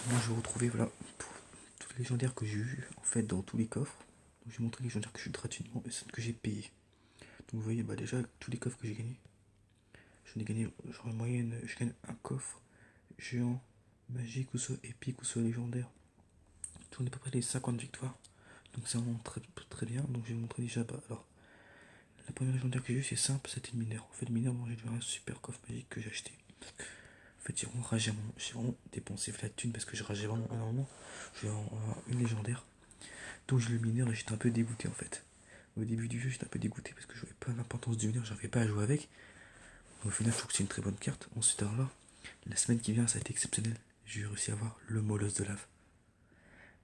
Moi je vais retrouver voilà pour tous les légendaires que j'ai eu en fait dans tous les coffres. Donc j'ai montré les légendaires que j'ai eu gratuitement et ceux que j'ai payé. Donc vous voyez bah déjà tous les coffres que j'ai gagnés. J'en ai gagné genre en moyenne, je gagne un coffre géant, magique ou soit épique ou soit légendaire. J'en ai à peu près les 50 victoires. Donc c'est vraiment très, très bien. Donc je vais vous montrer déjà bah, alors la première légendaire que j'ai eu c'est simple, c'était le mineur. En fait le mineur moi j'ai eu un super coffre magique que j'ai acheté. En fait, j'ai vraiment dépensé la thune parce que je rageais vraiment énormément. J'ai une légendaire. Donc j'ai le mineur et j'étais un peu dégoûté en fait. Au début du jeu, j'étais un peu dégoûté parce que je voyais pas l'importance du mineur, j'arrivais pas à jouer avec. Au final, je trouve que c'est une très bonne carte. Ensuite, alors là, la semaine qui vient, ça a été exceptionnel. J'ai réussi à avoir le molosse de lave.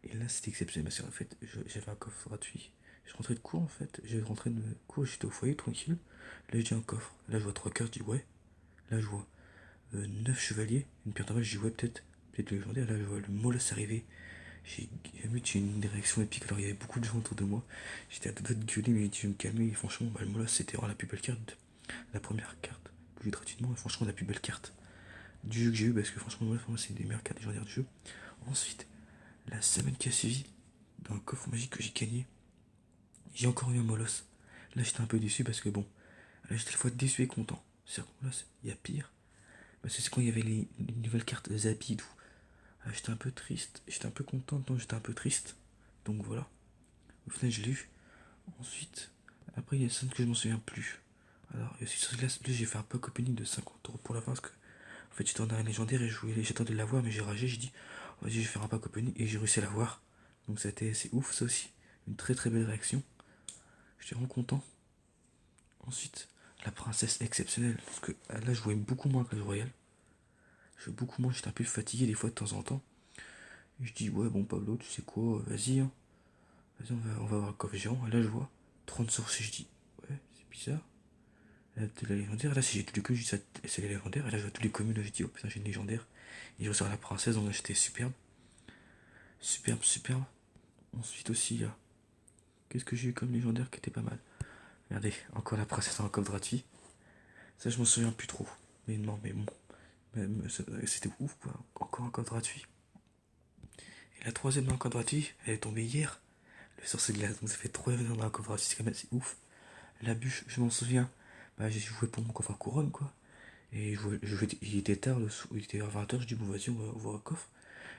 Et là, c'était exceptionnel parce qu'en fait, j'avais un coffre gratuit. Je rentrais de cours en fait. J'ai rentré de cours, j'étais au foyer tranquille. Là, j'ai un coffre. Là, je vois 3 cartes, je dis ouais. Là, je vois 9 chevaliers, une pierre normale, je dis ouais, peut-être le légendaire. Là, je vois le molosse arriver. J'ai une réaction épique. Alors, il y avait beaucoup de gens autour de moi. J'étais à deux doigts de gueuler, mais j'ai dit, je vais me calmer. Et franchement, bah, le molosse, c'était vraiment la plus belle carte. La première carte que j'ai eu gratuitement. Et franchement, la plus belle carte du jeu que j'ai eu. Parce que franchement, le molosse, pour moi, c'est une des meilleures cartes légendaires du jeu. Ensuite, la semaine qui a suivi, dans un coffre magique que j'ai gagné, j'ai encore eu un molosse. Là, j'étais un peu déçu parce que bon, là, j'étais à la fois déçu et content. C'est-à-dire que molosse, il y a pire. Parce que c'est quand il y avait les nouvelles cartes Zabi et tout. J'étais un peu triste, j'étais un peu content, donc j'étais un peu triste. Donc voilà. Au final, je l'ai eu. Ensuite, après, il y a celle que je m'en souviens plus. Alors, et aussi sur là, j'ai fait un pack opening de 50 € pour la fin parce que, en fait, j'étais en arène légendaire et j'attendais de la voir, mais j'ai ragé, j'ai dit, vas-y, je vais faire un pack opening et j'ai réussi à la voir. Donc, ça a été assez ouf, ça aussi. Une très très belle réaction. J'étais vraiment content. Ensuite, la princesse exceptionnelle. Parce que là, je jouais beaucoup moins que le royal. Je jouais beaucoup moins, j'étais un peu fatigué des fois de temps en temps. Et je dis, ouais, bon, Pablo, tu sais quoi, vas-y, hein. Vas-y, on va voir le coffre géant. Et là, je vois 30 sorciers. Je dis, ouais, c'est bizarre. Là, t'es la légendaire. Là, si j'ai tous les que je dis, c'est la légendaire. Et là, je vois tous les communes. Là, je dis, oh putain, j'ai une légendaire. Et je ressors la princesse. Donc là, j'étais superbe. Superbe, superbe. Ensuite aussi, il y a. Qu'est-ce que j'ai eu comme légendaire qui était pas mal? Regardez, encore la princesse en coffre gratuit. Ça, je m'en souviens plus trop. Mais non, mais bon. C'était ouf, quoi. Encore un code gratuit. Et la troisième dans un code gratuit, elle est tombée hier. Le sorcier de glace. Donc ça fait 3 événements dans un code gratuit. C'est quand même assez ouf. La bûche, je m'en souviens. Bah, j'ai joué pour mon coffre à couronne, quoi. Et il était tard, il était à 20h, je dis, bon, vas-y, on va voir un coffre.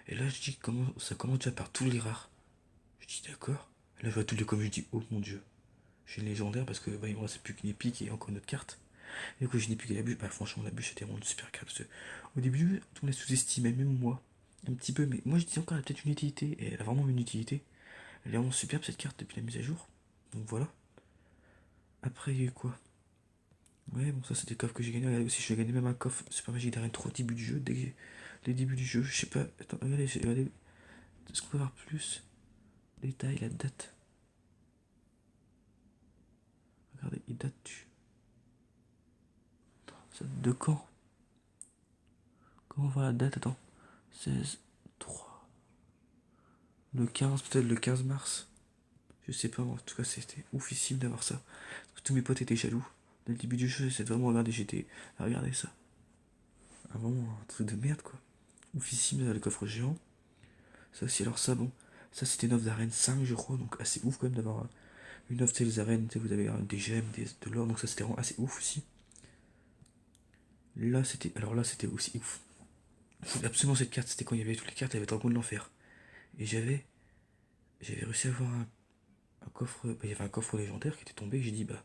Et là, je dis, ça commence déjà par tous les rares. Je dis, d'accord. Là, je vois tous les communs, je dis, oh mon dieu. J'ai une légendaire parce que, bah, il me reste plus qu'une épique et encore une autre carte. Et du coup, j'ai une épique et la bûche. Bah, franchement, la bûche, c'était vraiment une super carte. Parce que, au début, on la sous-estimait, même moi. Un petit peu, mais moi, je dis encore, elle a peut-être une utilité. Et elle a vraiment une utilité. Elle est vraiment superbe, cette carte, depuis la mise à jour. Donc voilà. Après, il y a eu quoi? Ouais, bon, ça, c'est des coffres que j'ai gagné. Regardez aussi, j'ai gagné même un coffre super magique d'arène 3 au début du jeu. Dès les débuts du jeu, je sais pas. Attends, regardez. Est-ce qu'on peut voir plus? Détail, la date. Regardez, il date du. Ça date de quand? Comment on voit la date? Attends. 16, 3. Le 15, peut-être le 15 mars. Je sais pas, en tout cas, c'était oufissime d'avoir ça. Parce que tous mes potes étaient jaloux. Dès le début du jeu, j'essaie de vraiment regarder. J'étais à regarder ça. Ah, vraiment, un truc de merde, quoi. Oufissime, le coffre géant. Ça aussi, alors ça, bon. Ça, c'était une offre d'arène 5, je crois. Donc, assez ouf quand même d'avoir une offre, les arènes. Vous avez des gemmes, de l'or. Donc, ça, c'était vraiment assez ouf aussi. Là, c'était aussi ouf. Je voulais absolument cette carte. C'était quand il y avait toutes les cartes, il y avait Dragon de l'Enfer. Et j'avais réussi à avoir un coffre. Bah, il y avait un coffre légendaire qui était tombé. J'ai dit, bah,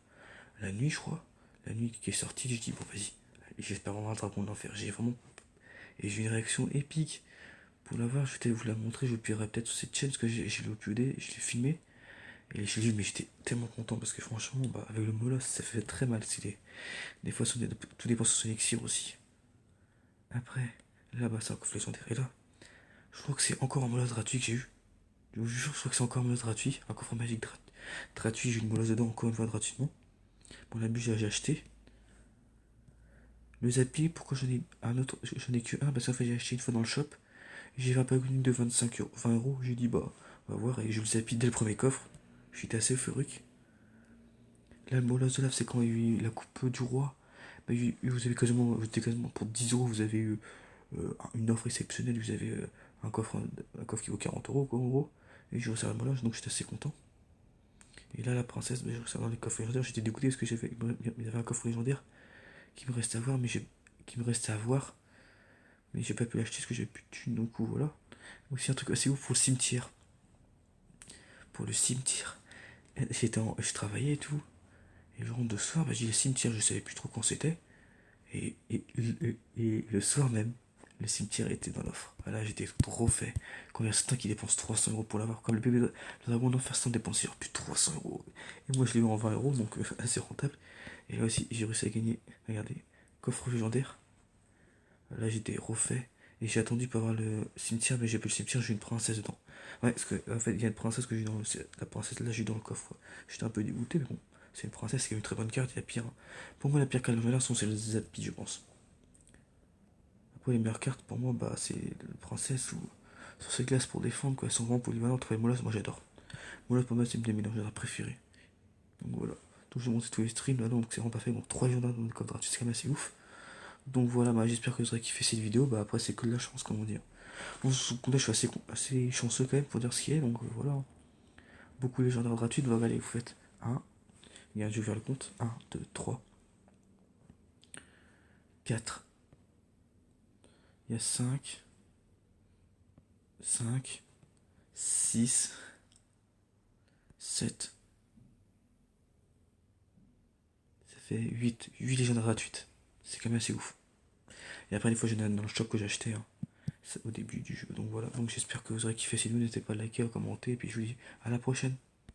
la nuit, je crois. La nuit qui est sortie, j'ai dit, bon, vas-y. J'espère vraiment un Dragon de l'Enfer. J'ai vraiment. Et j'ai eu une réaction épique. Pour l'avoir, je vais vous la montrer. Je le publierai peut-être sur cette chaîne parce que j'ai le uploadé, je l'ai filmé. Et je l'ai mais j'étais tellement content parce que franchement, bah, avec le molosse, ça fait très mal. Des fois, tout dépend sur son elixir aussi. Après, là, bah, c'est un coffre légendaire. Et là, je crois que c'est encore un molosse gratuit que j'ai eu. Je vous jure, je crois que c'est encore un molosse gratuit. Un coffre magique gratuit. J'ai une molosse dedans encore une fois gratuitement. Bon, la bûche, j'ai acheté. Le Zapi, pourquoi j'en ai un autre? J'en ai que un parce qu'en fait, j'ai acheté une fois dans le shop. J'ai fait un pack de 25 €, 20 €. J'ai dit, bah, on va voir. Et je le Zapi dès le premier coffre. J'étais assez euphorique. Là, le molosse de lave, c'est quand il y a eu la coupe du roi. Bah, vous avez quasiment pour 10 € vous avez eu une offre exceptionnelle. Vous avez un coffre qui vaut 40 € quoi, en gros. Et j'ai réussi à l'emballage, donc j'étais assez content. Et là, la princesse, j'ai réussi à avoir les coffres légendaires. J'étais dégoûté parce que il y avait un coffre légendaire qui me restait à voir, qui me restait à voir, mais j'ai pas pu l'acheter parce que j'avais plus de thunes, donc voilà. Aussi un truc assez ouf pour le cimetière. Pour le cimetière. Je travaillais et tout. Et je rentre de soir, bah, j'ai le cimetière, je savais plus trop quand c'était. Et le soir même, le cimetière était dans l'offre. Voilà, j'étais trop fait. Quand il y a certains qui dépensent 300 € pour l'avoir, comme le bébé de le dragon d'enfer sans dépenser plus de 300 €. Et moi je l'ai eu en 20 €, donc assez rentable. Et là aussi, j'ai réussi à gagner. Regardez, coffre légendaire. Là j'étais refait. Et j'ai attendu pour avoir le cimetière, mais j'ai pas le cimetière, j'ai une princesse dedans. Ouais, parce que en fait, il y a une princesse que j'ai dans le. La princesse là, j'ai dans le coffre. J'étais un peu dégoûté, mais bon. C'est une princesse qui a une très bonne carte, il y a pire. Pour moi, la pire carte légendaire sont celles de Zappi, je pense. Après, les meilleures cartes pour moi, bah, c'est le princesse ou sur ses glaces pour défendre, quoi. Elles sont vraiment polyvalentes. Et Molas, moi j'adore. Molas, pour moi, c'est une de mes légendaires préférées. Donc voilà. Donc j'ai monté tous les streams là, donc c'est vraiment parfait. Donc 3 légendaires dans le code gratuit, c'est quand même assez ouf. Donc voilà, bah, j'espère que vous aurez kiffé cette vidéo. Bah après, c'est que de la chance, comment dire. Bon, là, je suis assez chanceux quand même pour dire ce qui est, donc voilà. Beaucoup de légendaires gratuits, donc allez, vous faites 1. Regarde, je vais faire le compte. 1, 2, 3, 4. Il y a 5, 5, 6, 7. Ça fait 8 légendaires gratuites. C'est quand même assez ouf. Et après, une fois, j'en ai dans le shop que j'ai acheté hein, au début du jeu. Donc voilà. Donc j'espère que vous aurez kiffé cette vidéo. N'hésitez pas à liker, à commenter. Et puis je vous dis à la prochaine.